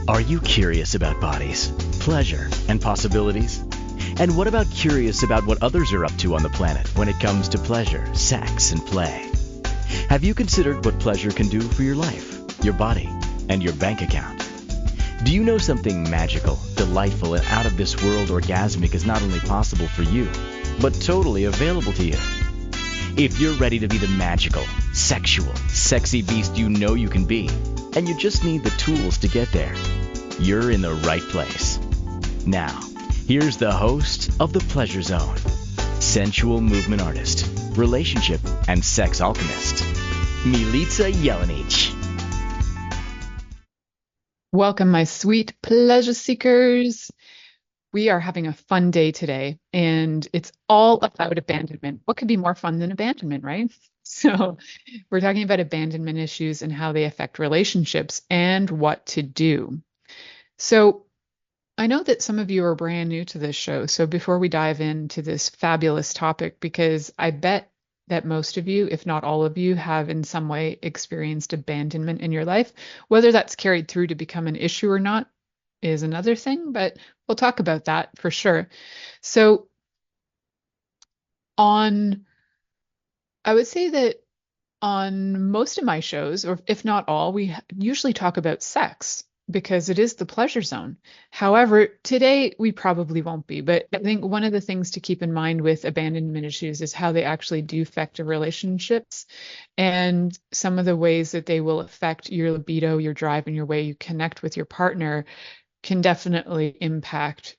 Are you curious about bodies, pleasure, and possibilities? And what about curious about what others are up to on the planet when it comes to pleasure, sex, and play? Have you considered what pleasure can do for your life, your body, and your bank account? Do you know something magical, delightful, and out of this world orgasmic is not only possible for you, but totally available to you? If you're ready to be the magical, sexual, sexy beast you know you can be, and you just need the tools to get there, you're in the right place. Now, here's the host of The Pleasure Zone, sensual movement artist, relationship and sex alchemist, Milica Jelenic. Welcome, my sweet pleasure seekers. We are having a fun day today, and it's all about abandonment. What could be more fun than abandonment, right? So we're talking about abandonment issues and how they affect relationships and what to do. So I know that some of you are brand new to this show. So before we dive into this fabulous topic, because I bet that most of you, if not all of you, have in some way experienced abandonment in your life. Whether that's carried through to become an issue or not is another thing, but we'll talk about that for sure. So I would say that on most of my shows, or if not all, we usually talk about sex because it is the pleasure zone. However, today we probably won't be, but I think one of the things to keep in mind with abandonment issues is how they actually do affect your relationships and some of the ways that they will affect your libido, your drive, and your way you connect with your partner can definitely impact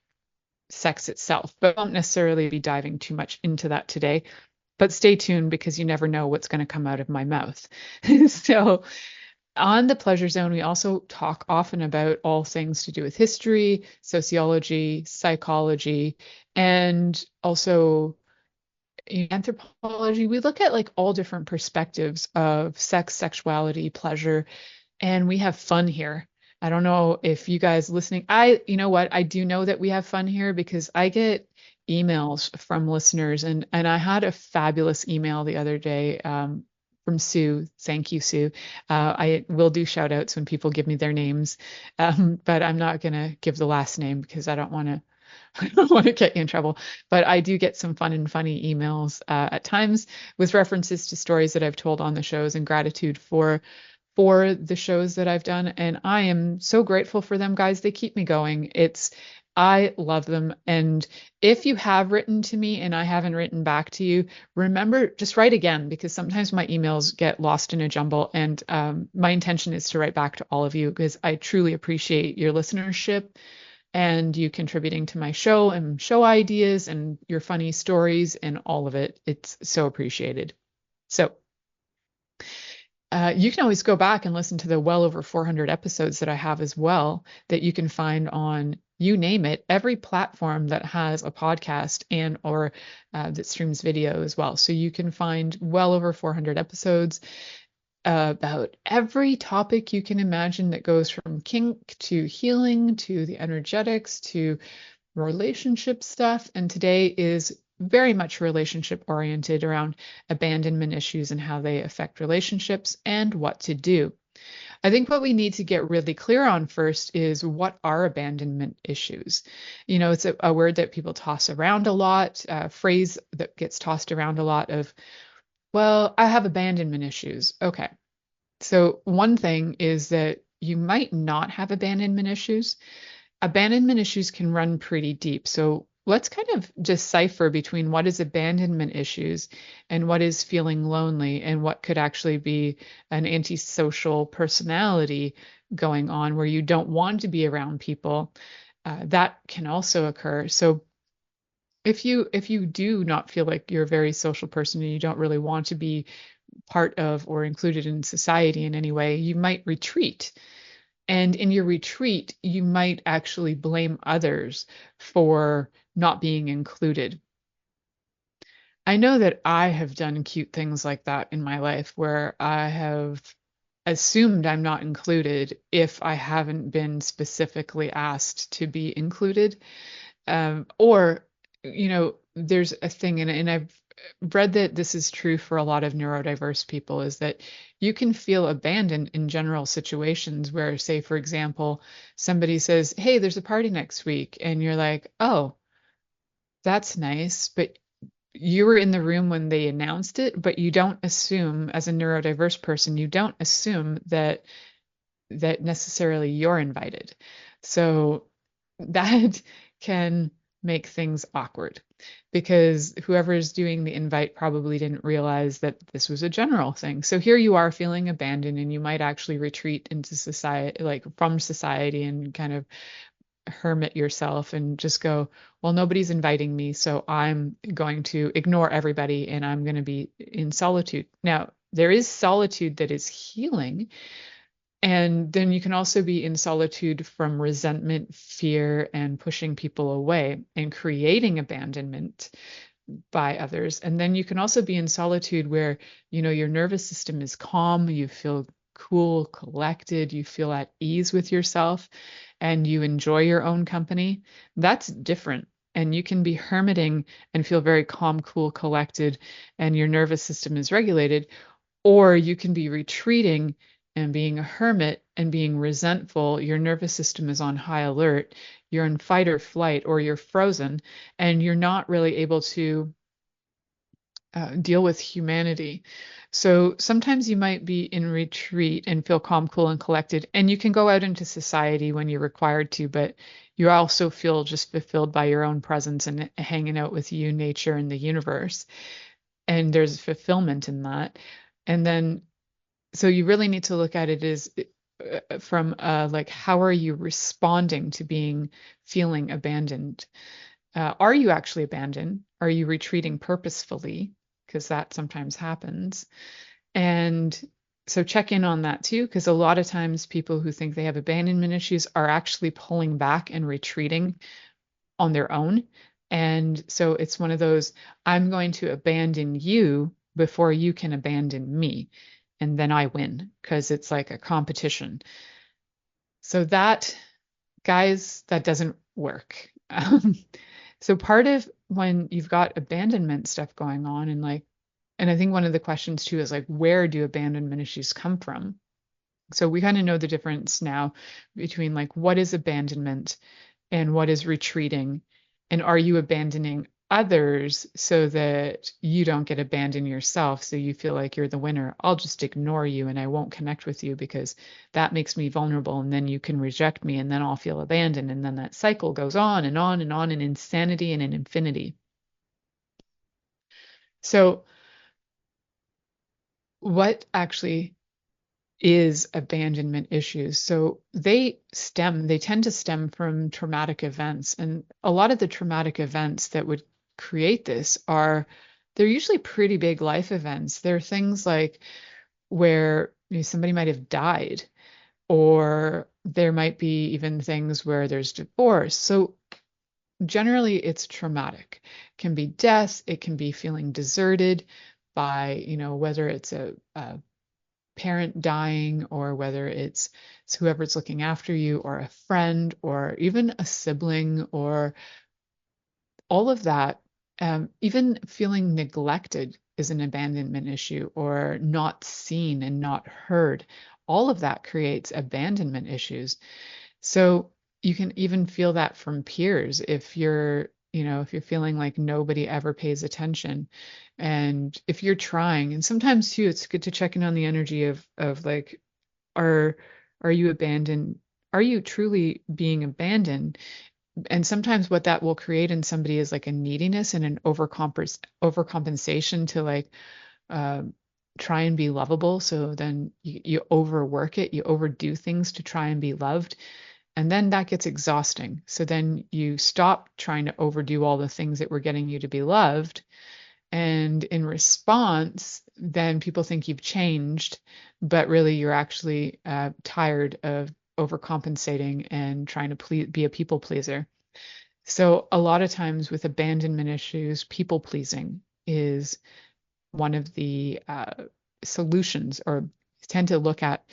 sex itself, but won't necessarily be diving too much into that today. But stay tuned because you never know what's going to come out of my mouth. So on the Pleasure Zone, we also talk often about all things to do with history, sociology, psychology, and also anthropology. We look at like all different perspectives of sex, sexuality, pleasure, and we have fun here. I don't know if you guys listening, you know what, I do know that we have fun here because I get emails from listeners, and I had a fabulous email the other day from Sue. Thank you, Sue. I will do shout outs when people give me their names, but I'm not going to give the last name because I don't want to I don't want to get you in trouble. But I do get some fun and funny emails at times with references to stories that I've told on the shows and gratitude for the shows that I've done. And I am so grateful for them, guys. They keep me going. I love them. And if you have written to me and I haven't written back to you, remember, just write again, because sometimes my emails get lost in a jumble. And my intention is to write back to all of you because I truly appreciate your listenership and you contributing to my show and show ideas and your funny stories and all of it. It's so appreciated. So you can always go back and listen to the well over 400 episodes that I have as well that you can find on, you name it, every platform that has a podcast and or that streams video as well. So you can find well over 400 episodes about every topic you can imagine that goes from kink to healing to the energetics to relationship stuff. And today is very much relationship oriented around abandonment issues and how they affect relationships and what to do. I think what we need to get really clear on first is what are abandonment issues? You know, it's a word that people toss around a lot, a phrase that gets tossed around a lot of, well, I have abandonment issues. Okay. So one thing is that you might not have abandonment issues. Abandonment issues can run pretty deep. So let's kind of decipher between what is abandonment issues and what is feeling lonely and what could actually be an antisocial personality going on where you don't want to be around people. That can also occur. So if you do not feel like you're a very social person and you don't really want to be part of or included in society in any way, you might retreat. And in your retreat, you might actually blame others for not being included. I know that I have done cute things like that in my life where I have assumed I'm not included if I haven't been specifically asked to be included. Or, you know, there's a thing, and I've read that this is true for a lot of neurodiverse people, is that you can feel abandoned in general situations where, say, for example, somebody says, "Hey, there's a party next week," and you're like, "Oh, that's nice," but you were in the room when they announced it, but you don't assume, as a neurodiverse person, you don't assume that necessarily you're invited. So that can make things awkward because whoever is doing the invite probably didn't realize that this was a general thing. So here you are feeling abandoned, and you might actually retreat into society, like from society, and kind of hermit yourself and just go, well, nobody's inviting me, so I'm going to ignore everybody and I'm going to be in solitude. Now, there is solitude that is healing. And then you can also be in solitude from resentment, fear, and pushing people away and creating abandonment by others. And then you can also be in solitude where, your nervous system is calm, you feel cool, collected, you feel at ease with yourself, and you enjoy your own company. That's different. And you can be hermiting and feel very calm, cool, collected, and your nervous system is regulated, or you can be retreating and being a hermit and being resentful. Your nervous system is on high alert. You're in fight or flight, or you're frozen, and you're not really able to deal with humanity. So sometimes you might be in retreat and feel calm, cool, and collected, and you can go out into society when you're required to, but you also feel just fulfilled by your own presence and hanging out with you, nature, and the universe. And there's fulfillment in that. And then so you really need to look at it as from like, how are you responding to feeling abandoned? Are you actually abandoned? Are you retreating purposefully? Because that sometimes happens. And so check in on that too, because a lot of times people who think they have abandonment issues are actually pulling back and retreating on their own. And so it's one of those, I'm going to abandon you before you can abandon me. And then I win because it's like a competition. So that, guys, that doesn't work. So part of when you've got abandonment stuff going on, and I think one of the questions too is like, where do abandonment issues come from? So we kind of know the difference now between like, what is abandonment and what is retreating? And are you abandoning others so that you don't get abandoned yourself? So you feel like you're the winner. I'll just ignore you and I won't connect with you because that makes me vulnerable. And then you can reject me and then I'll feel abandoned. And then that cycle goes on and on and on in insanity and in infinity. So what actually is abandonment issues? So they tend to stem from traumatic events. And a lot of the traumatic events that would create this they're usually pretty big life events. They're things like where somebody might have died, or there might be even things where there's divorce. So generally it's traumatic. It can be death, it can be feeling deserted by, whether it's a parent dying, or whether it's whoever's looking after you, or a friend, or even a sibling, or all of that. Even feeling neglected is an abandonment issue, or not seen and not heard. All of that creates abandonment issues. So you can even feel that from peers if you're feeling like nobody ever pays attention, and if you're trying. And sometimes too, it's good to check in on the energy of like, are are you abandoned? Are you truly being abandoned? And sometimes what that will create in somebody is like a neediness and an overcompensation to like uh, try and be lovable. So then you overwork it, you overdo things to try and be loved. And then that gets exhausting. So then you stop trying to overdo all the things that were getting you to be loved. And in response, then people think you've changed, but really you're actually tired of overcompensating and trying to be a people pleaser. So a lot of times with abandonment issues, people pleasing is one of the solutions, or tend to look at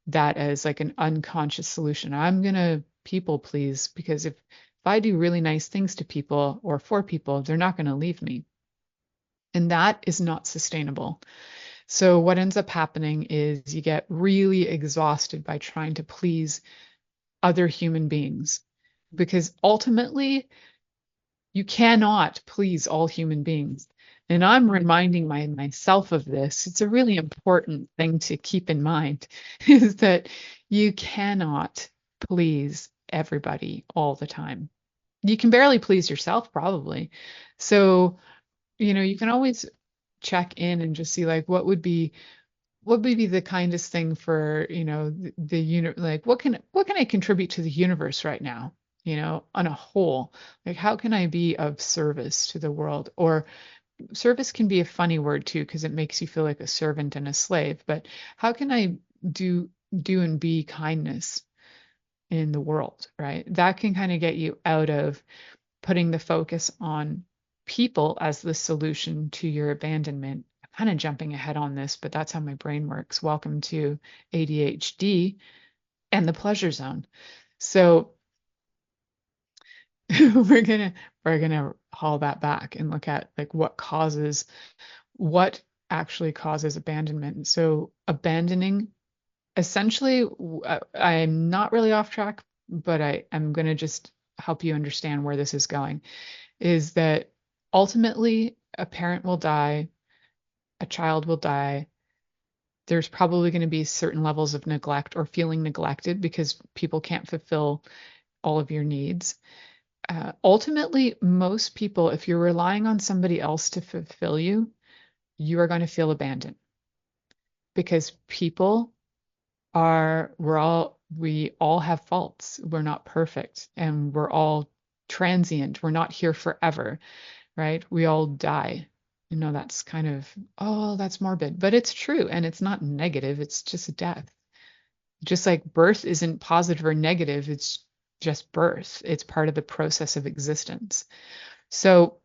that as like an unconscious solution. I'm going to people please because if I do really nice things to people or for people, they're not going to leave me. And that is not sustainable. So what ends up happening is you get really exhausted by trying to please other human beings, because ultimately you cannot please all human beings. And I'm reminding myself of this. It's a really important thing to keep in mind is that you cannot please everybody all the time. You can barely please yourself, probably. So, you can always check in and just see like what would be the kindest thing for, like what can I contribute to the universe right now, on a whole? Like how can I be of service to the world? Or service can be a funny word too, because it makes you feel like a servant and a slave, but how can I do and be kindness in the world, right? That can kind of get you out of putting the focus on people as the solution to your abandonment. I'm kind of jumping ahead on this, but that's how my brain works. Welcome to ADHD and the pleasure zone. So we're gonna haul that back and look at like what actually causes abandonment. So abandoning, essentially, I'm not really off track, but I'm gonna just help you understand where this is going. Is that ultimately a parent will die, a child will die. There's probably going to be certain levels of neglect or feeling neglected because people can't fulfill all of your needs. Ultimately, most people, if you're relying on somebody else to fulfill you, you are going to feel abandoned because we all have faults. We're not perfect and we're all transient. We're not here forever, right? We all die. That's kind of, oh, that's morbid, but it's true. And it's not negative. It's just death. Just like birth isn't positive or negative, it's just birth. It's part of the process of existence. So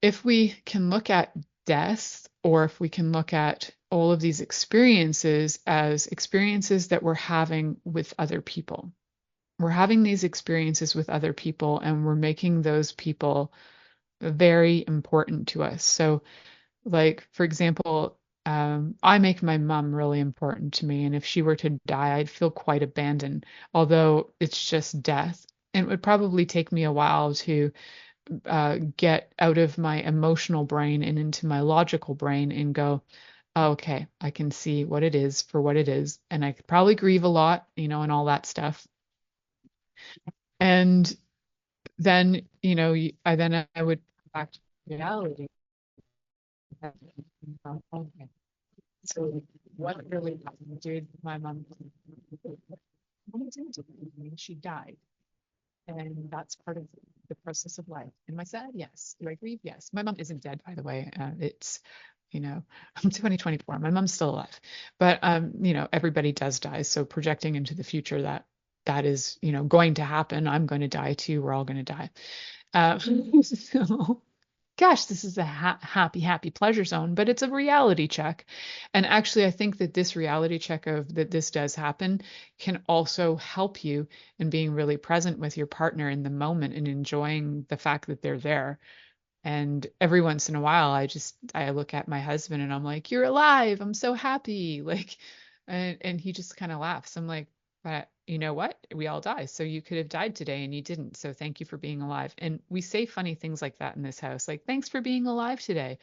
if we can look at death, or if we can look at all of these experiences as experiences that we're having with other people, we're having these experiences with other people and we're making those people very important to us. So, like, for example, I make my mom really important to me, and if she were to die, I'd feel quite abandoned, although it's just death. And it would probably take me a while to get out of my emotional brain and into my logical brain and go, oh, okay, I can see what it is for what it is. And I could probably grieve a lot, and all that stuff. And then, I would come back to reality. Okay. So what really happened? Did my mom she died? And that's part of the process of life. Am I sad? Yes. Do I grieve? Yes. My mom isn't dead, by the way. It's, I'm 2024. My mom's still alive. But everybody does die. So projecting into the future that is, going to happen. I'm going to die too. We're all going to die. So gosh, this is a happy pleasure zone, but it's a reality check. And actually, I think that this reality check of that this does happen can also help you in being really present with your partner in the moment and enjoying the fact that they're there. And every once in a while, I look at my husband and I'm like, "You're alive. I'm so happy." Like, and he just kind of laughs. I'm like, "But you know what? We all die. So you could have died today and you didn't. So thank you for being alive." And we say funny things like that in this house, like, "Thanks for being alive today.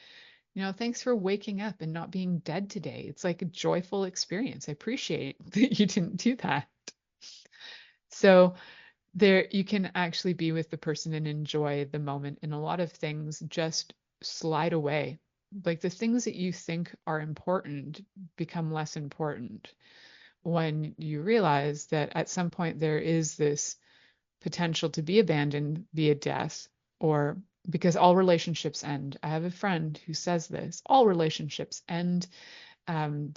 Thanks for waking up and not being dead today." It's like a joyful experience. I appreciate that you didn't do that. So there you can actually be with the person and enjoy the moment, and a lot of things just slide away. Like the things that you think are important become less important when you realize that at some point there is this potential to be abandoned via death, or because all relationships end. I have a friend who says this, all relationships end.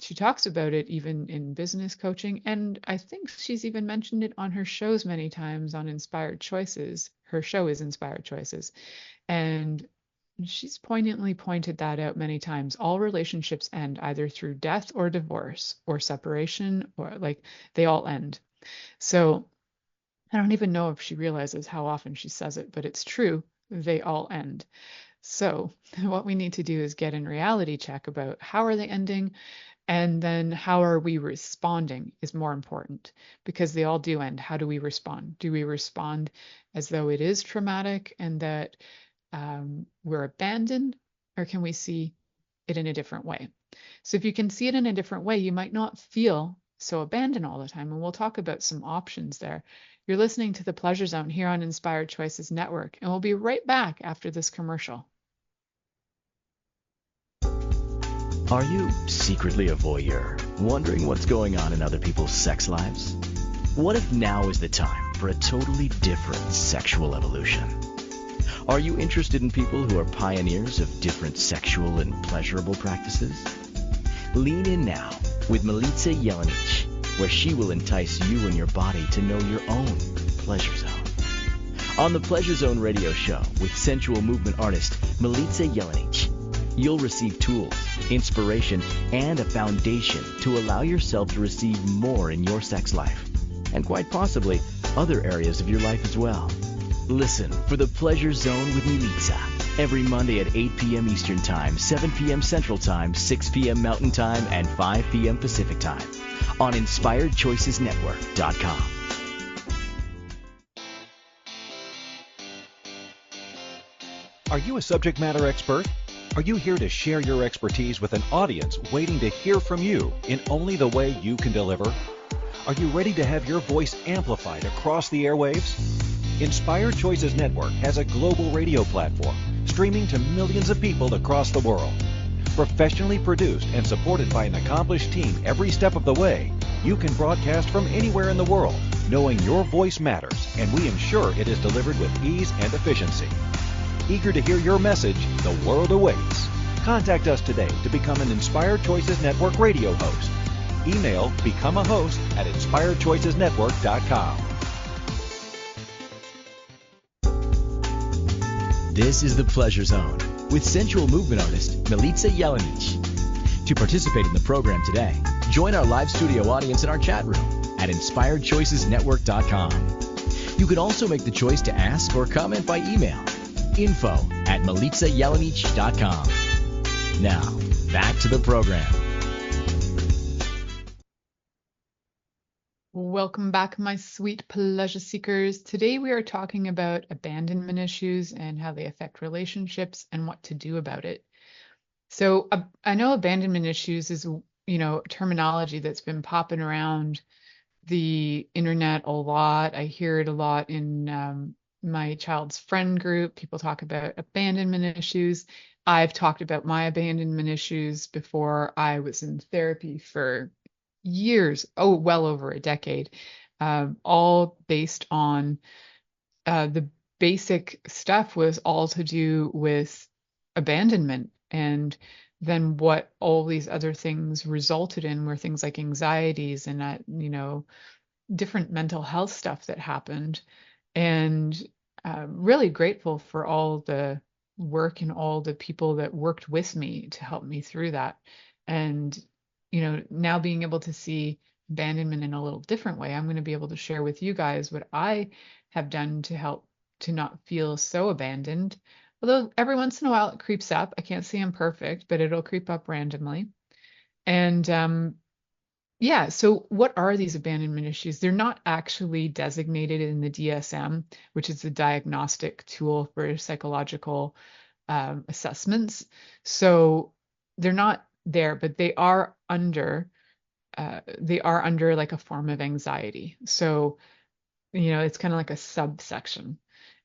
She talks about it even in business coaching, and I think she's even mentioned it on her shows many times on Inspired Choices. Her show is Inspired Choices, and she's poignantly pointed that out many times. All relationships end either through death or divorce or separation, or like they all end. So I don't even know if she realizes how often she says it, but it's true. They all end. So what we need to do is get in reality check about how are they ending, and then how are we responding is more important, because they all do end. How do we respond? Do we respond as though it is traumatic and that we're abandoned, or can we see it in a different way? So if you can see it in a different way, you might not feel so abandoned all the time. And we'll talk about some options there. You're listening to the Pleasure Zone here on Inspired Choices Network, and we'll be right back after this commercial. Are you secretly a voyeur, wondering what's going on in other people's sex lives? What if now is the time for a totally different sexual evolution? Are you interested in people who are pioneers of different sexual and pleasurable practices? Lean in now with Milica Jelenic, where she will entice you and your body to know your own pleasure zone. On the Pleasure Zone radio show with sensual movement artist Milica Jelenic, you'll receive tools, inspiration, and a foundation to allow yourself to receive more in your sex life, and quite possibly other areas of your life as well. Listen for the Pleasure Zone with Milica every Monday at 8 p.m. Eastern Time, 7 p.m. Central Time, 6 p.m. Mountain Time, and 5 p.m. Pacific Time on InspiredChoicesNetwork.com. Are you a subject matter expert? Are you here to share your expertise with an audience waiting to hear from you in only the way you can deliver? Are you ready to have your voice amplified across the airwaves? Inspired Choices Network has a global radio platform streaming to millions of people across the world. Professionally produced and supported by an accomplished team every step of the way, you can broadcast from anywhere in the world, knowing your voice matters, and we ensure it is delivered with ease and efficiency. Eager to hear your message, the world awaits. Contact us today to become an Inspired Choices Network radio host. Email become a host at inspiredchoicesnetwork.com. This is the Pleasure Zone with sensual movement artist Milica Jelenic. To participate in the program today, join our live studio audience in our chat room at inspiredchoicesnetwork.com. You can also make the choice to ask or comment by email. info@milicajelenic.com. Now, back to the program. Welcome back, my sweet pleasure seekers. Today we are talking about abandonment issues and how they affect relationships and what to do about it. So I know abandonment issues is, terminology that's been popping around the internet a lot. I hear it a lot in my child's friend group. People talk about abandonment issues. I've talked about my abandonment issues before. I was in therapy for years, well over a decade, all based on the basic stuff was all to do with abandonment. And then what all these other things resulted in were things like anxieties and different mental health stuff that happened. And really grateful for all the work and all the people that worked with me to help me through that. And now being able to see abandonment in a little different way, I'm going to be able to share with you guys what I have done to help to not feel so abandoned. Although every once in a while it creeps up. I can't say I'm perfect, but it'll creep up randomly. And so what are these abandonment issues? They're not actually designated in the DSM, which is the diagnostic tool for psychological assessments. So they're not there, but they are under like a form of anxiety. So, it's kind of like a subsection.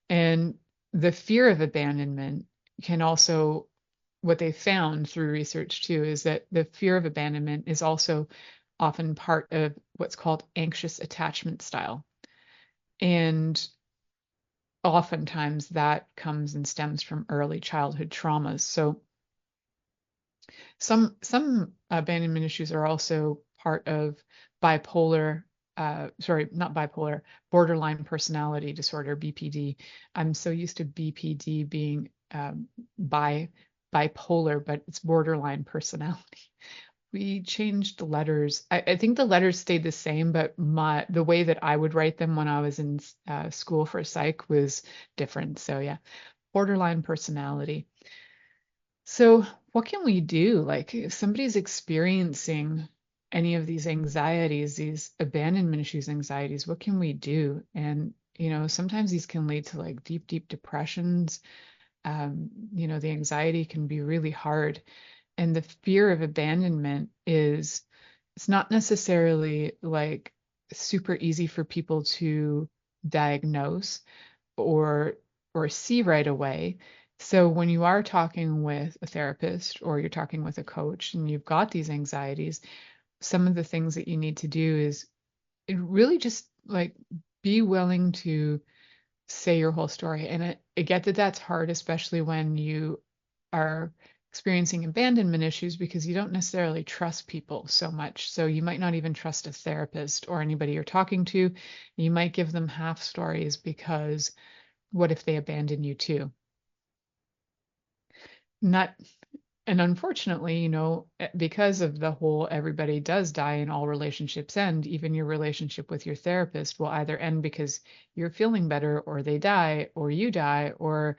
And the fear of abandonment can also, what they found through research too, is that the fear of abandonment is also often part of what's called anxious attachment style. And oftentimes that comes and stems from early childhood traumas. So some abandonment issues are also part of borderline personality disorder, BPD. I'm so used to BPD being bipolar, but it's borderline personality. We changed the letters. I think the letters stayed the same, but the way that I would write them when I was in school for psych was different. So yeah. borderline personality. So what can we do? Like if somebody's experiencing any of these anxieties, these abandonment issues, anxieties, what can we do? And, sometimes these can lead to like deep, deep depressions. The anxiety can be really hard. And the fear of abandonment it's not necessarily like super easy for people to diagnose or see right away. So when you are talking with a therapist or you're talking with a coach and you've got these anxieties, some of the things that you need to do is really just like be willing to say your whole story. And I get that that's hard, especially when you are experiencing abandonment issues because you don't necessarily trust people so much. So you might not even trust a therapist or anybody you're talking to. You might give them half stories because what if they abandon you too? Not, and unfortunately, because of the whole everybody does die and all relationships end, even your relationship with your therapist will either end because you're feeling better or they die or you die or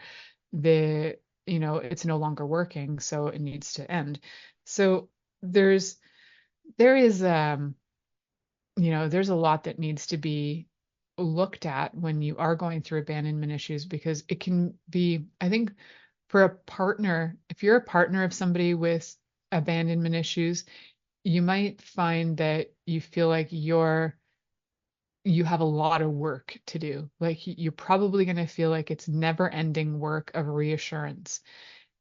it's no longer working, so it needs to end. So there's there is there's a lot that needs to be looked at when you are going through abandonment issues because it can be, I think, for a partner, if you're a partner of somebody with abandonment issues, you might find that you feel like you have a lot of work to do. Like you're probably going to feel like it's never ending work of reassurance.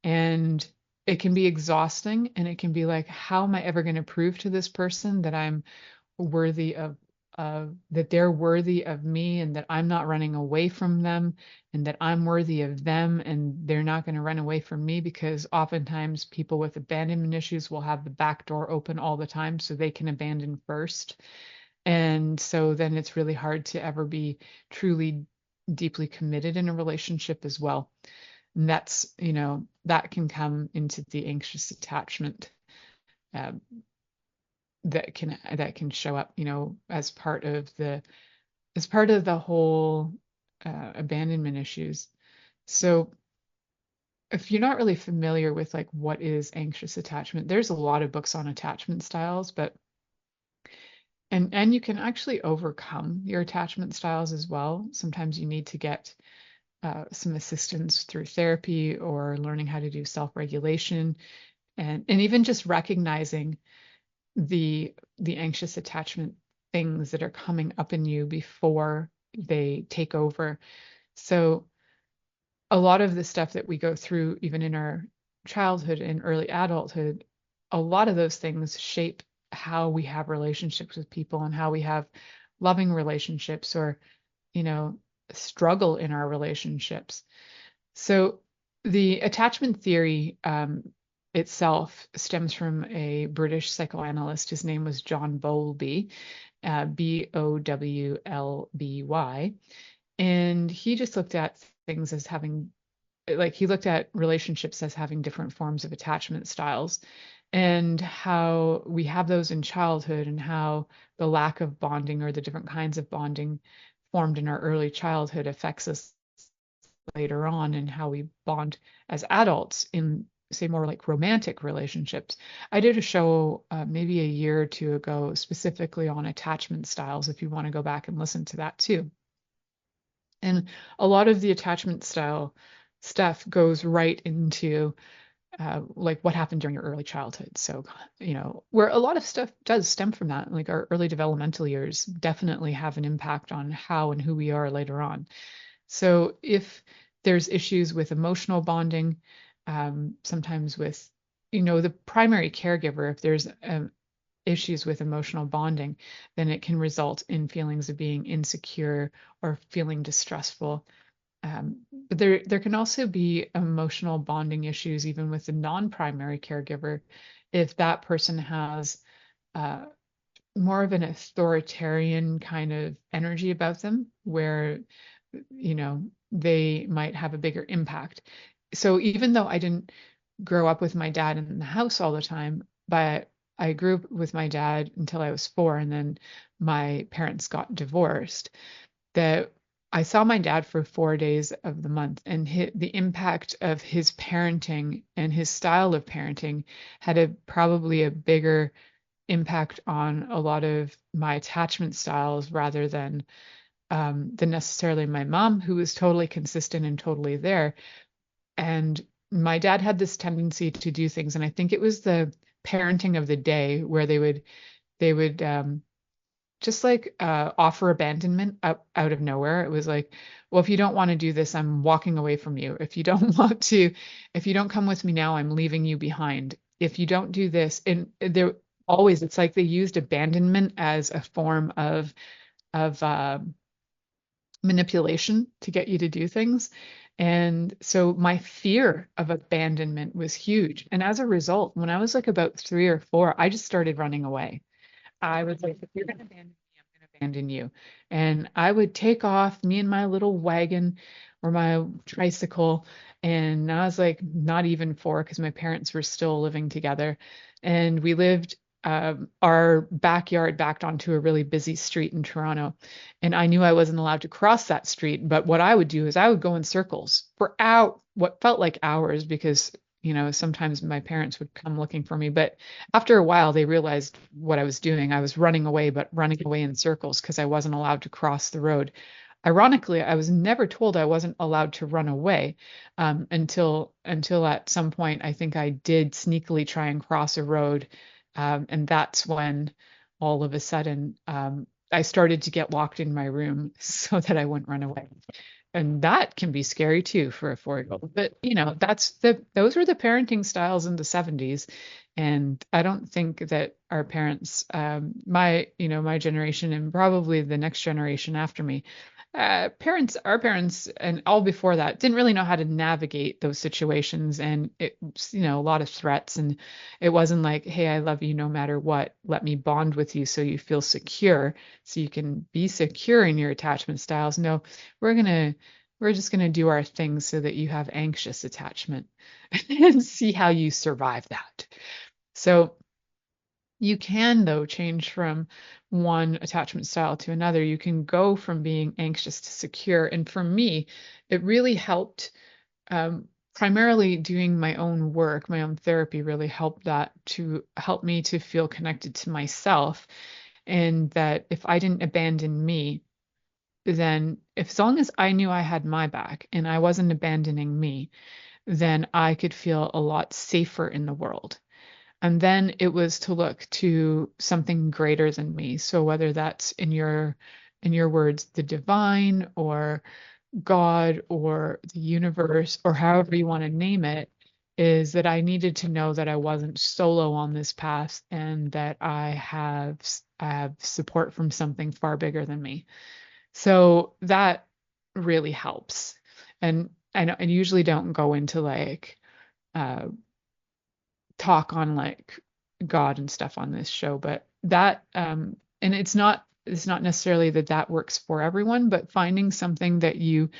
And it can be exhausting and it can be like, how am I ever going to prove to this person that I'm worthy of that they're worthy of me and that I'm not running away from them and that I'm worthy of them and they're not going to run away from me, because oftentimes people with abandonment issues will have the back door open all the time so they can abandon first. And so then it's really hard to ever be truly deeply committed in a relationship as well. And that's, that can come into the anxious attachment uh, that can show up, as part of the whole abandonment issues. So if you're not really familiar with like what is anxious attachment, there's a lot of books on attachment styles, but and you can actually overcome your attachment styles as well. Sometimes you need to get some assistance through therapy or learning how to do self-regulation, and even just recognizing the anxious attachment things that are coming up in you before they take over. So a lot of the stuff that we go through, even in our childhood and early adulthood, a lot of those things shape how we have relationships with people and how we have loving relationships or, you know, struggle in our relationships. So the attachment theory itself stems from a British psychoanalyst. His name was John Bowlby, Bowlby. And he just looked at things as having, like, he looked at relationships as having different forms of attachment styles and how we have those in childhood and how the lack of bonding or the different kinds of bonding formed in our early childhood affects us later on and how we bond as adults in, say, more like romantic relationships. I did a show maybe a year or two ago specifically on attachment styles, if you want to go back and listen to that too. And a lot of the attachment style stuff goes right into like what happened during your early childhood. So, where a lot of stuff does stem from that, like our early developmental years definitely have an impact on how and who we are later on. So if there's issues with emotional bonding, sometimes with, the primary caregiver, if there's issues with emotional bonding, then it can result in feelings of being insecure or feeling distrustful. But there can also be emotional bonding issues even with the non-primary caregiver if that person has uh, more of an authoritarian kind of energy about them, where they might have a bigger impact. So even though I didn't grow up with my dad in the house all the time, but I grew up with my dad until I was 4, and then my parents got divorced, that I saw my dad for 4 days of the month, and the impact of his parenting and his style of parenting had probably a bigger impact on a lot of my attachment styles rather than necessarily my mom, who was totally consistent and totally there. And my dad had this tendency to do things, and I think it was the parenting of the day where they would just like offer abandonment up out of nowhere. It was like, well, if you don't want to do this, I'm walking away from you. If you don't come with me now, I'm leaving you behind. If you don't do this, and they're always, it's like they used abandonment as a form of manipulation to get you to do things. And so my fear of abandonment was huge. And as a result, when I was like about 3 or 4, I just started running away. I was like, if you're going to abandon me, I'm going to abandon you. And I would take off, me and my little wagon or my tricycle. And I was like, not even 4 because my parents were still living together. And we lived, our backyard backed onto a really busy street in Toronto. And I knew I wasn't allowed to cross that street. But what I would do is I would go in circles for what felt like hours because, sometimes my parents would come looking for me. But after a while, they realized what I was doing. I was running away, but running away in circles because I wasn't allowed to cross the road. Ironically, I was never told I wasn't allowed to run away until at some point I think I did sneakily try and cross a road, and that's when all of a sudden I started to get locked in my room so that I wouldn't run away. And that can be scary too for a 4-year-old. But those were the parenting styles in the 70s. And I don't think that our parents, my generation and probably the next generation after me, our parents and all before that didn't really know how to navigate those situations. And it was, a lot of threats. And it wasn't like, hey, I love you no matter what. Let me bond with you so you feel secure, so you can be secure in your attachment styles. No, we're just gonna do our thing so that you have anxious attachment and see how you survive that. So you can, though, change from one attachment style to another. You can go from being anxious to secure. And for me, it really helped. Primarily doing my own work, my own therapy really helped that to help me to feel connected to myself. And that if I didn't abandon me, then as long as I knew I had my back and I wasn't abandoning me, then I could feel a lot safer in the world. And then it was to look to something greater than me. So whether that's in your words, the divine or God or the universe or however you want to name it, is that I needed to know that I wasn't solo on this path and that I have support from something far bigger than me. So that really helps. And I usually don't go into like uh talk on like God and stuff on this show, but that and it's not necessarily that works for everyone, but finding something that you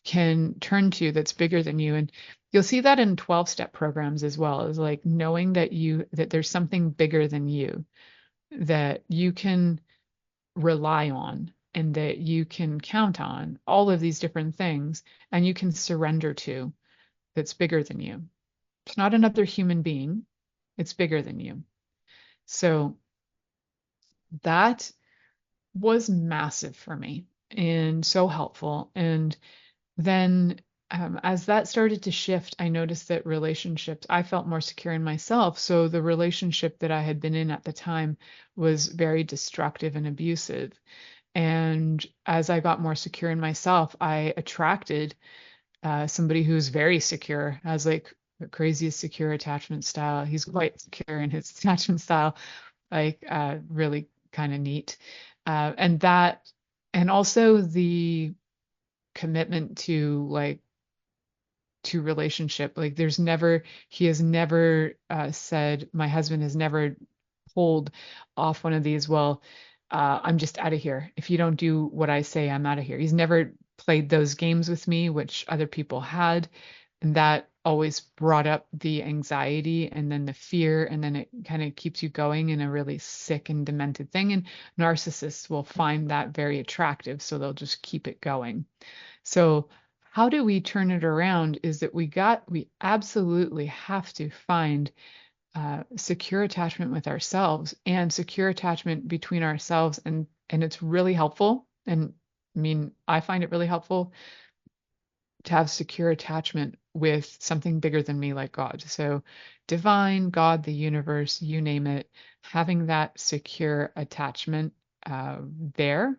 can turn to that's bigger than you. And you'll see that in 12-step programs as well, is like knowing that there's something bigger than you that you can rely on and that you can count on, all of these different things, and you can surrender to, that's bigger than you. It's not another human being, it's bigger than you. So that was massive for me and so helpful. And then as that started to shift, I noticed that relationships, I felt more secure in myself. So the relationship that I had been in at the time was very destructive and abusive. And as I got more secure in myself, I attracted somebody who's very secure, has like the craziest secure attachment style. He's quite secure in his attachment style, like really kind of neat. And that, and also the commitment to relationship. Like he has never said, my husband has never pulled off one of these, well, I'm just out of here. If you don't do what I say, I'm out of here. He's never played those games with me, which other people had. And that always brought up the anxiety and then the fear, and then it kind of keeps you going in a really sick and demented thing. And narcissists will find that very attractive, so they'll just keep it going. So how do we turn it around is that we absolutely have to find secure attachment with ourselves and secure attachment between ourselves, and it's really helpful. And I mean, I find it really helpful to have secure attachment with something bigger than me, like God. So divine, God, the universe, you name it, having that secure attachment there,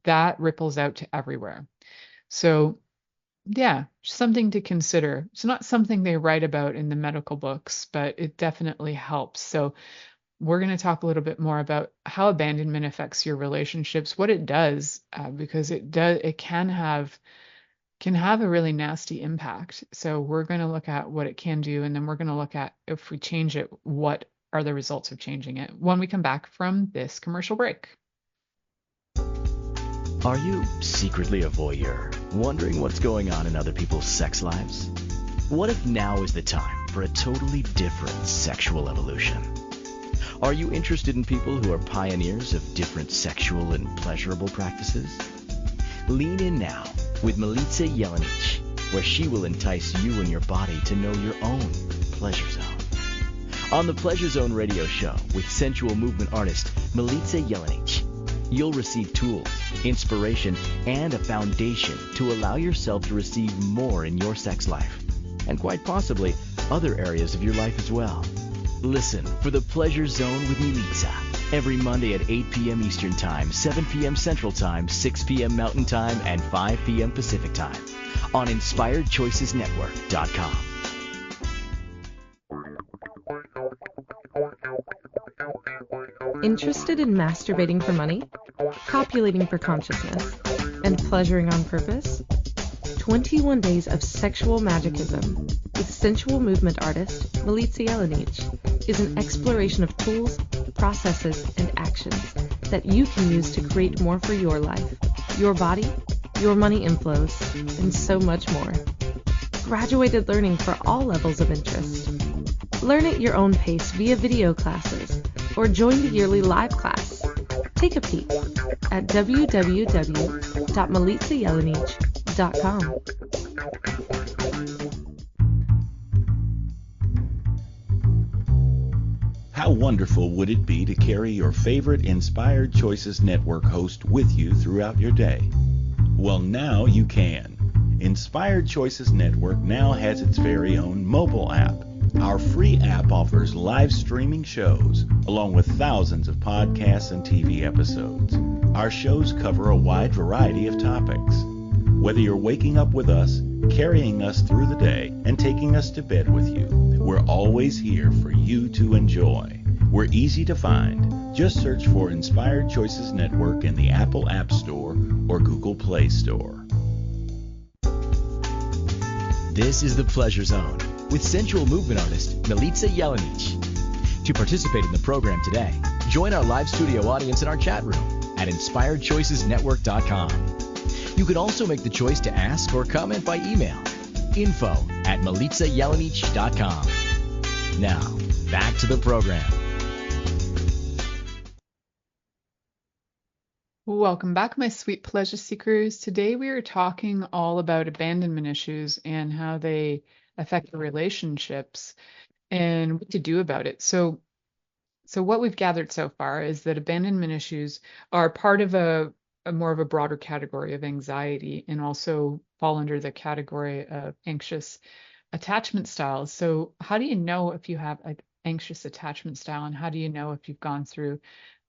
that ripples out to everywhere. So yeah, something to consider. It's not something they write about in the medical books, but it definitely helps. So we're going to talk a little bit more about how abandonment affects your relationships, what it does, because it can have a really nasty impact. So we're going to look at what it can do, and then we're going to look at, if we change it, what are the results of changing it when we come back from this commercial break. Are you secretly a voyeur, wondering what's going on in other people's sex lives? What if now is the time for a totally different sexual evolution? Are you interested in people who are pioneers of different sexual and pleasurable practices? Lean in now with Milica Jelenic, where she will entice you and your body to know your own pleasure zone. On the Pleasure Zone radio show with sensual movement artist Milica Jelenic, you'll receive tools, inspiration, and a foundation to allow yourself to receive more in your sex life, and quite possibly other areas of your life as well. Listen for the Pleasure Zone with Milica every Monday at 8 p.m. Eastern Time, 7 p.m. Central Time, 6 p.m. Mountain Time, and 5 p.m. Pacific Time on InspiredChoicesNetwork.com. Interested in masturbating for money, copulating for consciousness, and pleasuring on purpose? 21 Days of Sexual Magicism with sensual movement artist Milica Jelenic is an exploration of tools, processes, and actions that you can use to create more for your life, your body, your money inflows, and so much more. Graduated learning for all levels of interest. Learn at your own pace via video classes or join the yearly live class. Take a peek at www.milicajelenic.com. How wonderful would it be to carry your favorite Inspired Choices Network host with you throughout your day? Well, now you can. Inspired Choices Network now has its very own mobile app. Our free app offers live streaming shows, along with thousands of podcasts and TV episodes. Our shows cover a wide variety of topics. Whether you're waking up with us, carrying us through the day, and taking us to bed with you, we're always here for you to enjoy. We're easy to find. Just search for Inspired Choices Network in the Apple App Store or Google Play Store. This is the Pleasure Zone with sensual movement artist Milica Jelenic. To participate in the program today, join our live studio audience in our chat room at InspiredChoicesNetwork.com. You can also make the choice to ask or comment by email, info@MilicaJelenic.com. Now, back to the program. Welcome back, my sweet pleasure seekers. Today we are talking all about abandonment issues and how they affect the relationships and what to do about it. So what we've gathered so far is that abandonment issues are part of a more of a broader category of anxiety, and also fall under the category of anxious attachment styles. So how do you know if you have an anxious attachment style, and how do you know if you've gone through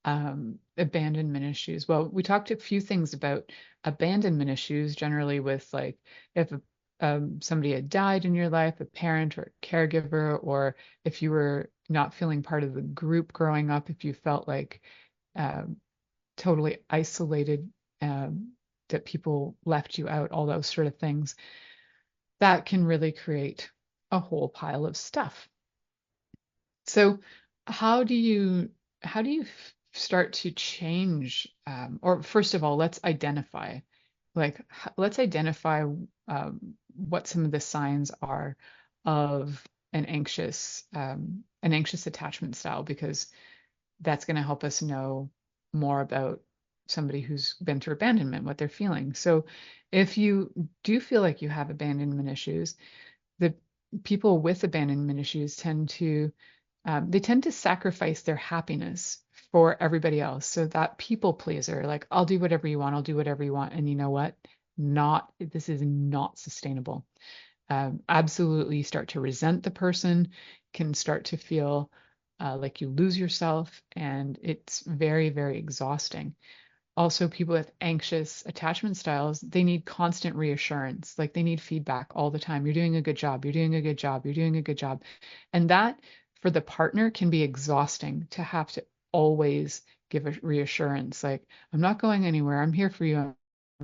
abandonment issues? Well, we talked a few things about abandonment issues generally with, like, if somebody had died in your life, a parent or a caregiver, or if you were not feeling part of the group growing up, if you felt like totally isolated, that people left you out, all those sort of things, that can really create a whole pile of stuff. So how do you start to change, or first of all, let's identify what some of the signs are of an anxious attachment style, because that's going to help us know more about somebody who's been through abandonment, what they're feeling. So if you do feel like you have abandonment issues, the people with abandonment issues tend to sacrifice their happiness for everybody else. So that people pleaser, like, I'll do whatever you want, I'll do whatever you want. And you know what? This is not sustainable. Absolutely start to resent the person, can start to feel like you lose yourself, and it's very, very exhausting. Also, people with anxious attachment styles, they need constant reassurance. Like, they need feedback all the time. You're doing a good job. You're doing a good job. You're doing a good job. And that, for the partner, can be exhausting to have to always give a reassurance. Like, I'm not going anywhere. I'm here for you.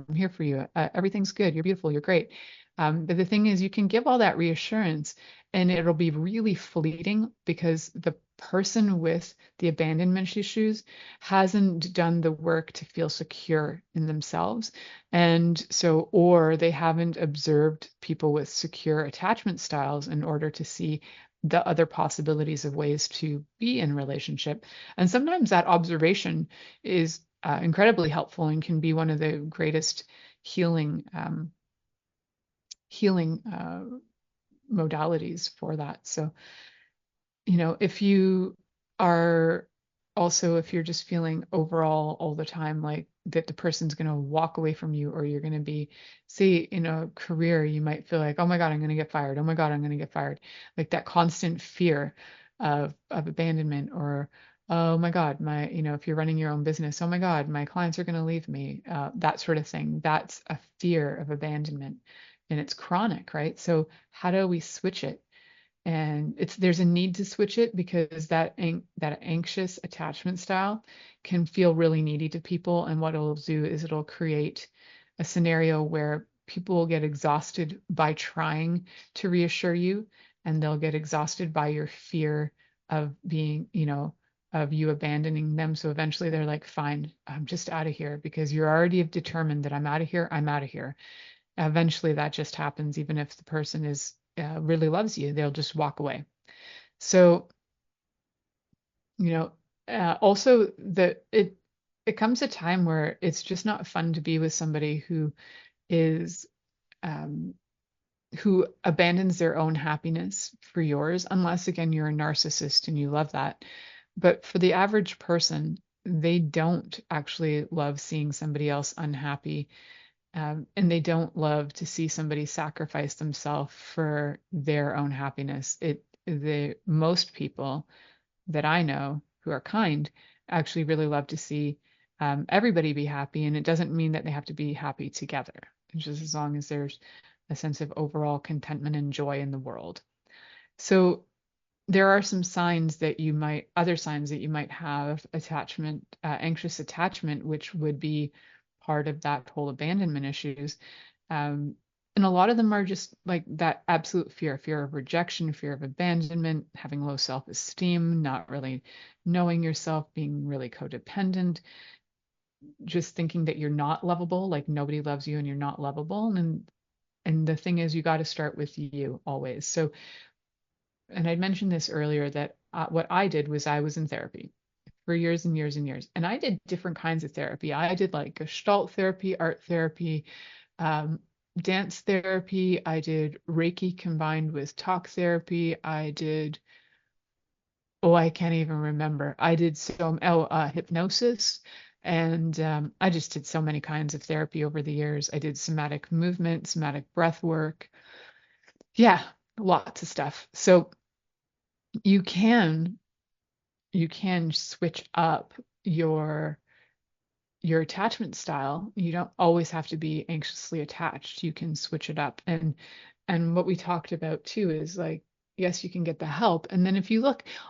I'm here for you. Everything's good. You're beautiful. You're great. But the thing is, you can give all that reassurance and it'll be really fleeting, because the person with the abandonment issues hasn't done the work to feel secure in themselves. And so, or they haven't observed people with secure attachment styles in order to see the other possibilities of ways to be in a relationship. And sometimes that observation is incredibly helpful and can be one of the greatest healing modalities for that. So, if you are also, if you're just feeling overall all the time like that the person's going to walk away from you, or you're going to be, say, in a career, you might feel like, oh my God, I'm going to get fired. Oh my God, I'm going to get fired. Like that constant fear of abandonment, or oh my God, if you're running your own business, oh my God, my clients are going to leave me, that sort of thing. That's a fear of abandonment, and it's chronic, right? So how do we switch it? And there's a need to switch it, because that anxious attachment style can feel really needy to people. And what it'll do is it'll create a scenario where people will get exhausted by trying to reassure you, and they'll get exhausted by your fear of being, of you abandoning them. So eventually they're like, fine, I'm just out of here, because you're already determined that I'm out of here. I'm out of here. Eventually that just happens, even if the person is really loves you, they'll just walk away. So, also it comes a time where it's just not fun to be with somebody who is who abandons their own happiness for yours, unless again you're a narcissist and you love that. But for the average person, they don't actually love seeing somebody else unhappy. And they don't love to see somebody sacrifice themselves for their own happiness. Most people that I know who are kind actually really love to see everybody be happy. And it doesn't mean that they have to be happy together. It's just as long as there's a sense of overall contentment and joy in the world. So there are some other signs that you might have anxious attachment, which would be part of that whole abandonment issues. And a lot of them are just like that absolute fear of rejection, fear of abandonment, having low self-esteem, not really knowing yourself, being really codependent, just thinking that you're not lovable, like nobody loves you and you're not lovable. And the thing is, you got to start with you always. So, and I mentioned this earlier, that what I did was I was in therapy for years and years and years. And I did different kinds of therapy. I did like Gestalt therapy, art therapy, dance therapy. I did Reiki combined with talk therapy. I did, I can't even remember. I did hypnosis. And I just did so many kinds of therapy over the years. I did somatic movement, somatic breath work. Yeah, lots of stuff. So you can switch up your attachment style. You don't always have to be anxiously attached. You can switch it up. And what we talked about too is like, yes, you can get the help. And then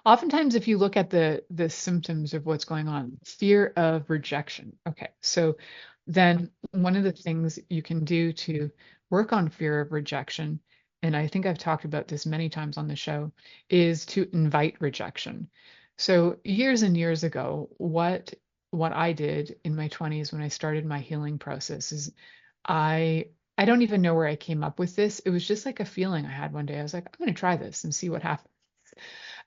oftentimes if you look at the symptoms of what's going on, fear of rejection. Okay. So then one of the things you can do to work on fear of rejection, and I think I've talked about this many times on the show, is to invite rejection. So years and years ago, what I did in my 20s when I started my healing process is I I don't even know where I came up with this. It was just like a feeling I had one day. I was like, I'm going to try this and see what happens.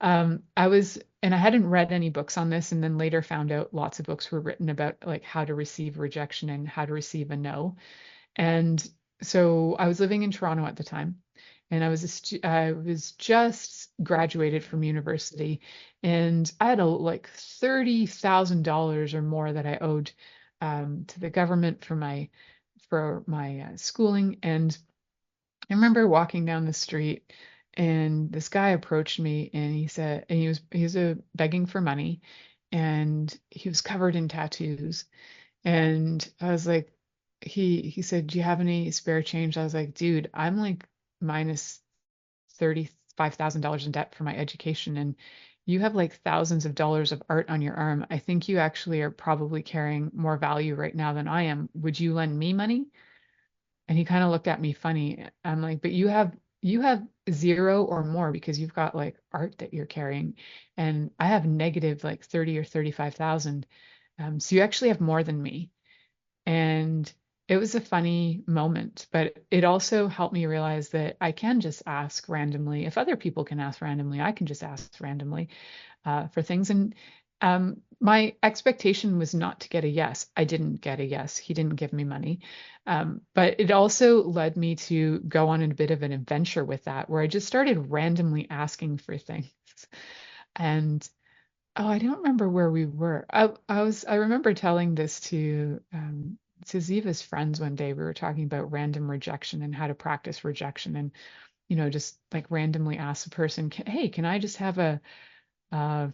And I hadn't read any books on this, and then later found out lots of books were written about like how to receive rejection and how to receive a no. And so I was living in Toronto at the time, and I was just graduated from university, and I had like $30,000 or more that I owed to the government for my schooling. And I remember walking down the street, and this guy approached me, and he said, and he was begging for money, and he was covered in tattoos. And I was like, he said, "Do you have any spare change?" I was like, "Dude, I'm like minus $35,000 in debt for my education, and you have like thousands of dollars of art on your arm. I think you actually are probably carrying more value right now than I am. Would you lend me money?" And he kind of looked at me funny. I'm like, "But you have zero or more because you've got like art that you're carrying, and I have negative like 30 or 35,000. So you actually have more than me." And it was a funny moment, but it also helped me realize that I can just ask randomly. If other people can ask randomly, I can just ask randomly for things. And my expectation was not to get a yes. I didn't get a yes. He didn't give me money. But it also led me to go on a bit of an adventure with that, where I just started randomly asking for things. And oh, I don't remember where we were. I remember telling this to Ziva's friends one day. We were talking about random rejection and how to practice rejection, and just like randomly ask a person, "Hey, can I just have a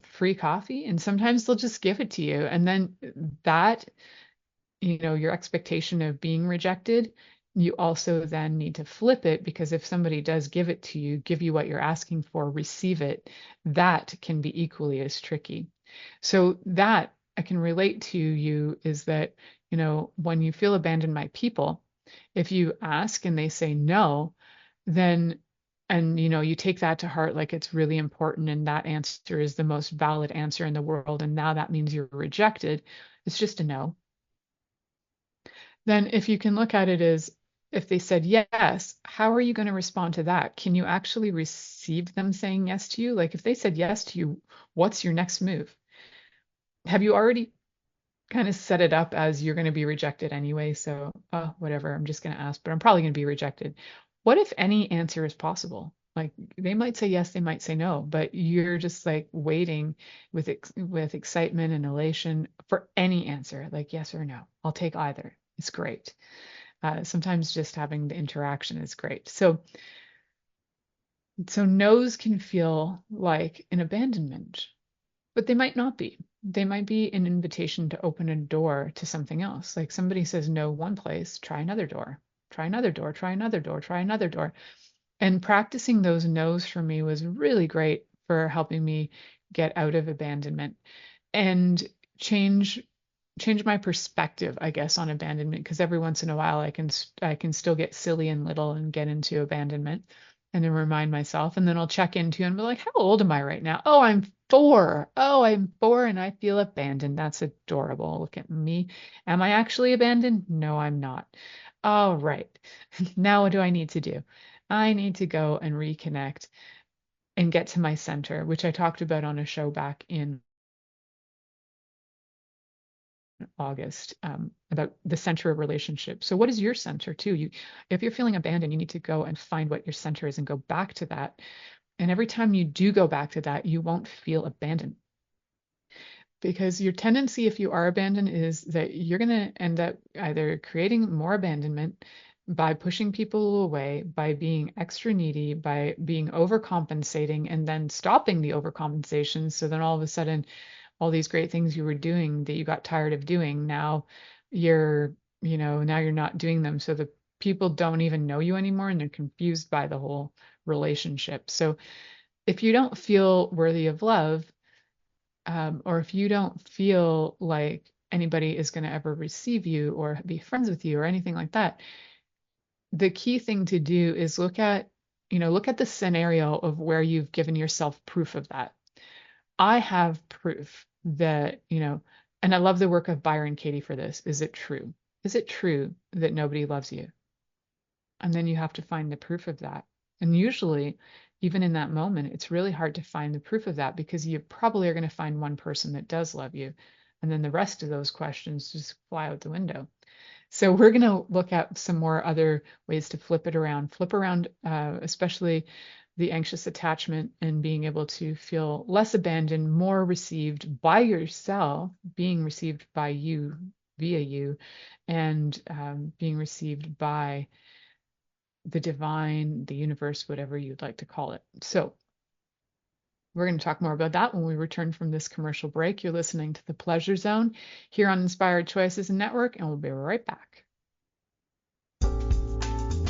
free coffee?" And sometimes they'll just give it to you. And then that, your expectation of being rejected, you also then need to flip it, because if somebody does give it to you, give you what you're asking for, receive it, that can be equally as tricky. So that I can relate to you is that, when you feel abandoned by people, if you ask and they say no, then and you take that to heart, like it's really important, and that answer is the most valid answer in the world, and now that means you're rejected. It's just a no. Then if you can look at it as, if they said yes, how are you going to respond to that? Can you actually receive them saying yes to you? Like if they said yes to you, what's your next move? Have you already kind of set it up as you're going to be rejected anyway? So, whatever, I'm just going to ask, but I'm probably going to be rejected. What if any answer is possible? Like they might say yes, they might say no, but you're just like waiting with excitement and elation for any answer, like yes or no. I'll take either. It's great. Sometimes just having the interaction is great. So no's can feel like an abandonment, but they might not be. They might be an invitation to open a door to something else. Like somebody says no one place, try another door, try another door, try another door, try another door. And practicing those no's for me was really great for helping me get out of abandonment and change my perspective, I guess, on abandonment. Because every once in a while I can still get silly and little and get into abandonment, and then remind myself, and then I'll check into and be like, how old am I right now? Oh, I'm 4. Oh, I'm 4 and I feel abandoned. That's adorable. Look at me. Am I actually abandoned? No, I'm not. All right. Now what do I need to do? I need to go and reconnect and get to my center, which I talked about on a show back in August, about the center of relationship. So what is your center too? If you're feeling abandoned, you need to go and find what your center is and go back to that. And every time you do go back to that, you won't feel abandoned. Because your tendency, if you are abandoned, is that you're going to end up either creating more abandonment by pushing people away, by being extra needy, by being overcompensating, and then stopping the overcompensation. So then all of a sudden, all these great things you were doing that you got tired of doing, now you're not doing them. So the people don't even know you anymore, and they're confused by the whole relationship. So if you don't feel worthy of love, or if you don't feel like anybody is going to ever receive you or be friends with you or anything like that, the key thing to do is look at the scenario of where you've given yourself proof of that. I have proof that, and I love the work of Byron Katie for this. Is it true? Is it true that nobody loves you? And then you have to find the proof of that. And usually, even in that moment, it's really hard to find the proof of that because you probably are going to find one person that does love you. And then the rest of those questions just fly out the window. So we're going to look at some more other ways to flip around, especially the anxious attachment and being able to feel less abandoned, more received by yourself, being received by you via you, and being received by the divine, the universe, whatever you'd like to call it. So we're going to talk more about that when we return from this commercial break. You're listening to The Pleasure Zone here on Inspired Choices Network, and we'll be right back.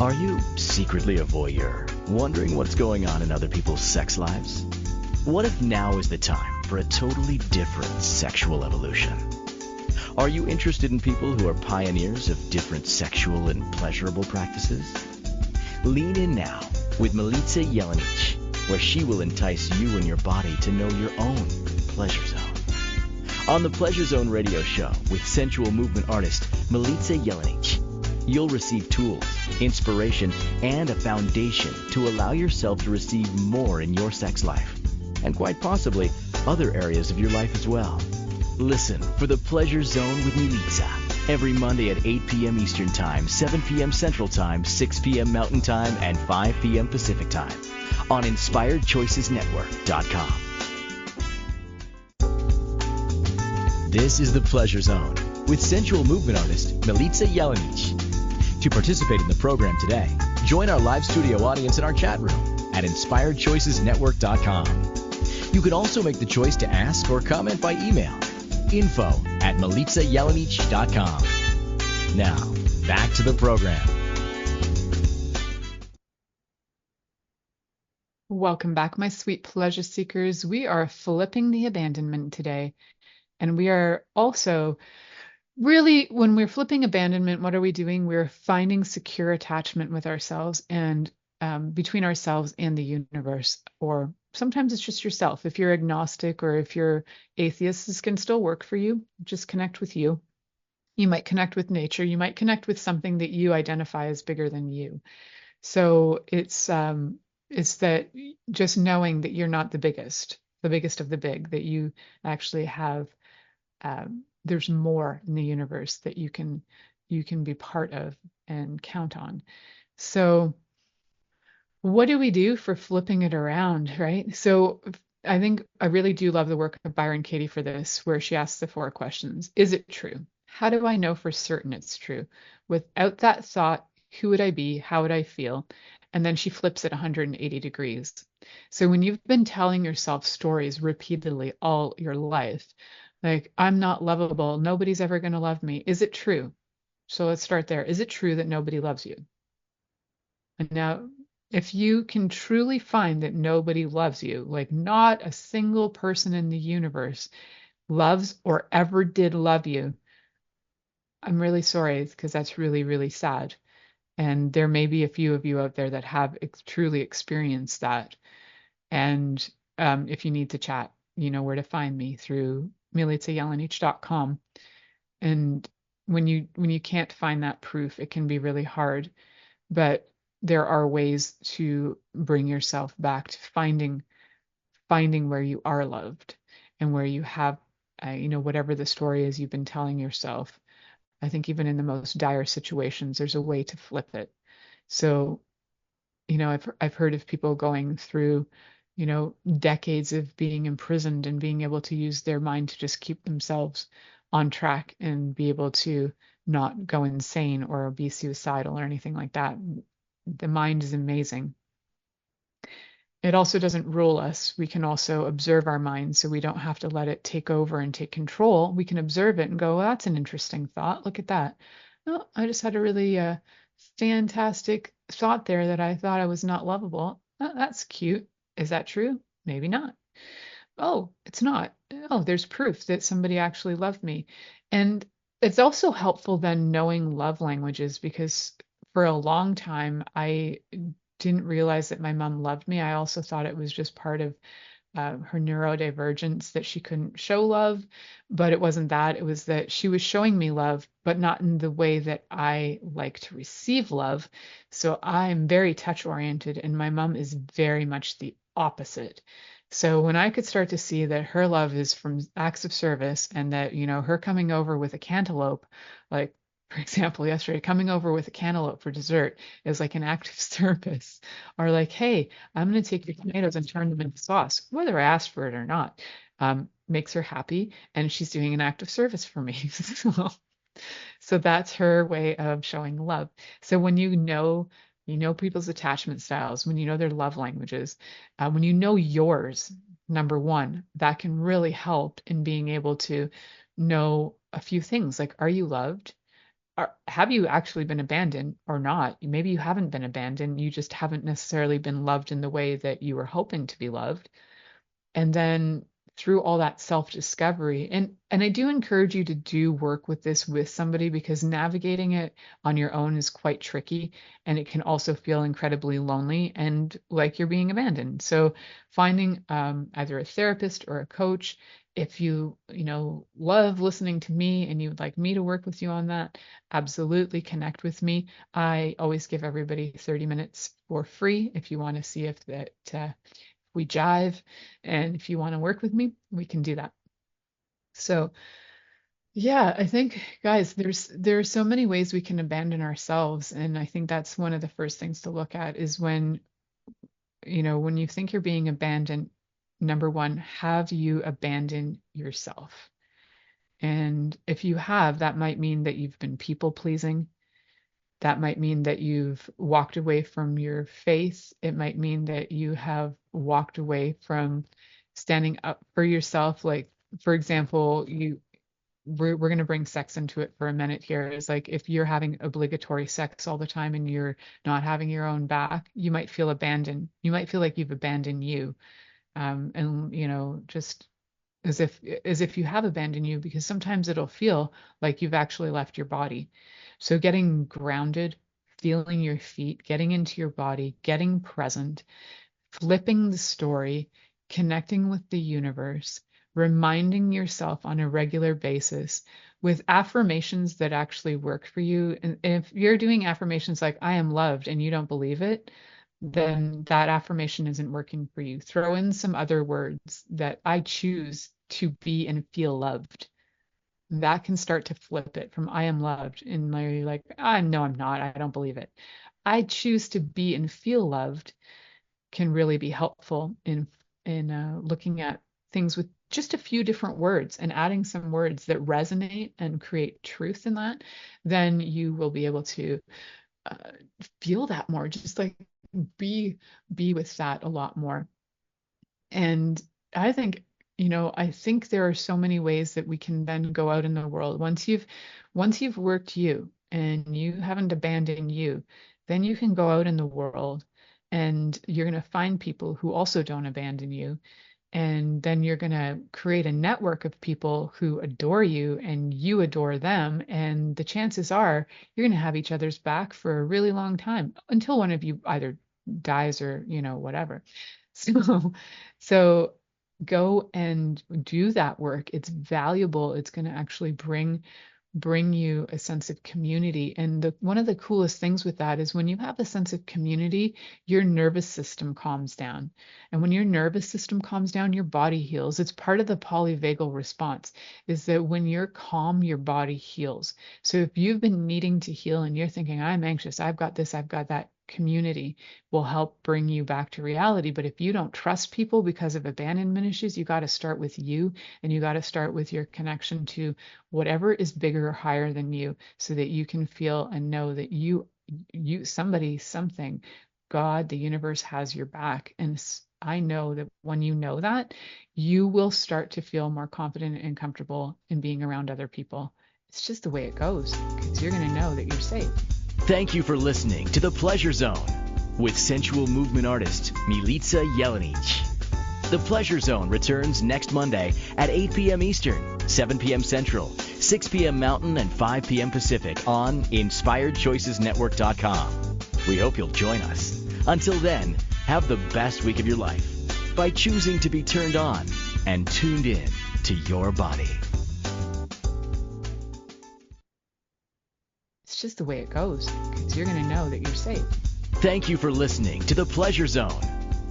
Are you secretly a voyeur, wondering what's going on in other people's sex lives? What if now is the time for a totally different sexual evolution? Are you interested in people who are pioneers of different sexual and pleasurable practices? Lean in now with Milica Jelenic, where she will entice you and your body to know your own pleasure zone. On the Pleasure Zone radio show with sensual movement artist Milica Jelenic, you'll receive tools, inspiration, and a foundation to allow yourself to receive more in your sex life, and quite possibly other areas of your life as well. Listen for the Pleasure Zone with Milica every Monday at 8 p.m. Eastern Time, 7 p.m. Central Time, 6 p.m. Mountain Time, and 5 p.m. Pacific Time on InspiredChoicesNetwork.com. This is the Pleasure Zone with sensual movement artist Milica Jelenic. To participate in the program today, join our live studio audience in our chat room at InspiredChoicesNetwork.com. You can also make the choice to ask or comment by email, info@MilicaJelenic.com. Now, back to the program. Welcome back, my sweet pleasure seekers. We are flipping the abandonment today, and we are also really, when we're flipping abandonment, what are we doing? We're finding secure attachment with ourselves and between ourselves and the universe, or sometimes it's just yourself. If you're agnostic or if you're atheist, this can still work for you. Just connect with you. You might connect with nature. You might connect with something that you identify as bigger than you. So it's that just knowing that you're not the biggest of the big, that you actually have there's more in the universe that you can be part of and count on. So what do we do for flipping it around, right? So I think I really do love the work of Byron Katie for this, where she asks the 4 questions. Is it true? How do I know for certain it's true? Without that thought, who would I be? How would I feel? And then she flips it 180 degrees. So when you've been telling yourself stories repeatedly all your life, like, I'm not lovable, nobody's ever going to love me, is it true? So let's start there. Is it true that nobody loves you? And now, if you can truly find that nobody loves you, like not a single person in the universe loves or ever did love you, I'm really sorry, because that's really, really sad. And there may be a few of you out there that have truly experienced that. And if you need to chat, you know where to find me through milicajelenic.com. And when you can't find that proof, it can be really hard. But there are ways to bring yourself back to finding where you are loved and where you have, whatever the story is you've been telling yourself. I think even in the most dire situations, there's a way to flip it. So, I've heard of people going through, decades of being imprisoned and being able to use their mind to just keep themselves on track and be able to not go insane or be suicidal or anything like that. The mind is amazing. It also doesn't rule us. We can also observe our mind, so we don't have to let it take over and take control. We can observe it and go, well, that's an interesting thought. Look at that. Oh, I just had a really fantastic thought there that I thought I was not lovable. Oh, that's cute. Is that true? Maybe not. Oh, it's not. Oh, there's proof that somebody actually loved me. And it's also helpful then knowing love languages, because for a long time, I didn't realize that my mom loved me. I also thought it was just part of her neurodivergence that she couldn't show love, but it wasn't that. It was that she was showing me love, but not in the way that I like to receive love. So I'm very touch oriented, and my mom is very much the opposite. So when I could start to see that her love is from acts of service, and that, her coming over with a cantaloupe, like, for example, yesterday, coming over with a cantaloupe for dessert is like an act of service. Or like, hey, I'm going to take your tomatoes and turn them into sauce, whether I asked for it or not, makes her happy. And she's doing an act of service for me. So that's her way of showing love. So when you know people's attachment styles, when you know their love languages, when you know yours, number one, that can really help in being able to know a few things like, are you loved? Have you actually been abandoned or not? Maybe you haven't been abandoned. You just haven't necessarily been loved in the way that you were hoping to be loved. And then through all that self-discovery, and I do encourage you to do work with this with somebody, because navigating it on your own is quite tricky, and it can also feel incredibly lonely and like you're being abandoned. So finding either a therapist or a coach, if you love listening to me and you would like me to work with you on that, absolutely connect with me. I always give everybody 30 minutes for free if you want to see if we jive, and if you want to work with me, we can do that. So yeah, I think, guys, there are so many ways we can abandon ourselves, and I think that's one of the first things to look at is when you think you're being abandoned, number one, have you abandoned yourself? And if you have, that might mean that you've been people pleasing. That might mean that you've walked away from your faith. It might mean that you have walked away from standing up for yourself. Like, for example, we're going to bring sex into it for a minute here. Is like, if you're having obligatory sex all the time and you're not having your own back, you might feel abandoned. You might feel like you've abandoned you. And just as if you have abandoned you, because sometimes it'll feel like you've actually left your body. So getting grounded, feeling your feet, getting into your body, getting present, flipping the story, connecting with the universe, reminding yourself on a regular basis with affirmations that actually work for you. And if you're doing affirmations like I am loved and you don't believe it, then that affirmation isn't working for you. Throw in some other words that I choose to be and feel loved. That can start to flip it from I am loved, and you're like, no, I'm not. I don't believe it. I choose to be and feel loved can really be helpful in looking at things with just a few different words and adding some words that resonate and create truth in that. Then you will be able to feel that more, just like be with that a lot more. And I think there are so many ways that we can then go out in the world. Once you've worked you and you haven't abandoned you, then you can go out in the world and you're going to find people who also don't abandon you. And then you're going to create a network of people who adore you and you adore them. And the chances are you're going to have each other's back for a really long time, until one of you either dies or, whatever. So go and do that work. It's valuable. It's going to actually bring you a sense of community. And one of the coolest things with that is when you have a sense of community, your nervous system calms down. And when your nervous system calms down, your body heals. It's part of the polyvagal response, is that when you're calm, your body heals. So if you've been needing to heal and you're thinking, I'm anxious, I've got this, I've got that, community will help bring you back to reality. But if you don't trust people because of abandonment issues, you got to start with you, and you got to start with your connection to whatever is bigger or higher than you, so that you can feel and know that you somebody, something, God, the universe has your back. And I know that when you know that, you will start to feel more confident and comfortable in being around other people. It's just the way it goes, because you're going to know that you're safe. Thank you for listening to The Pleasure Zone with sensual movement artist Milica Jelenic. The Pleasure Zone returns next Monday at 8 p.m. Eastern, 7 p.m. Central, 6 p.m. Mountain, and 5 p.m. Pacific on InspiredChoicesNetwork.com. We hope you'll join us. Until then, have the best week of your life. by choosing to be turned on and tuned in to your body. It's just the way it goes, because you're going to know that you're safe. Thank you for listening to The Pleasure Zone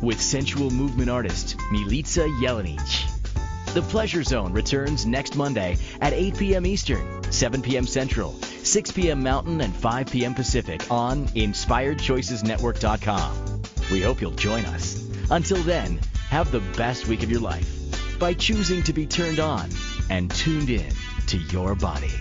with sensual movement artist Milica Jelenic. The Pleasure Zone returns next Monday at 8 p.m. Eastern, 7 p.m. Central, 6 p.m. Mountain, and 5 p.m. Pacific on InspiredChoicesNetwork.com. We hope you'll join us. Until then, have the best week of your life by choosing to be turned on and tuned in to your body.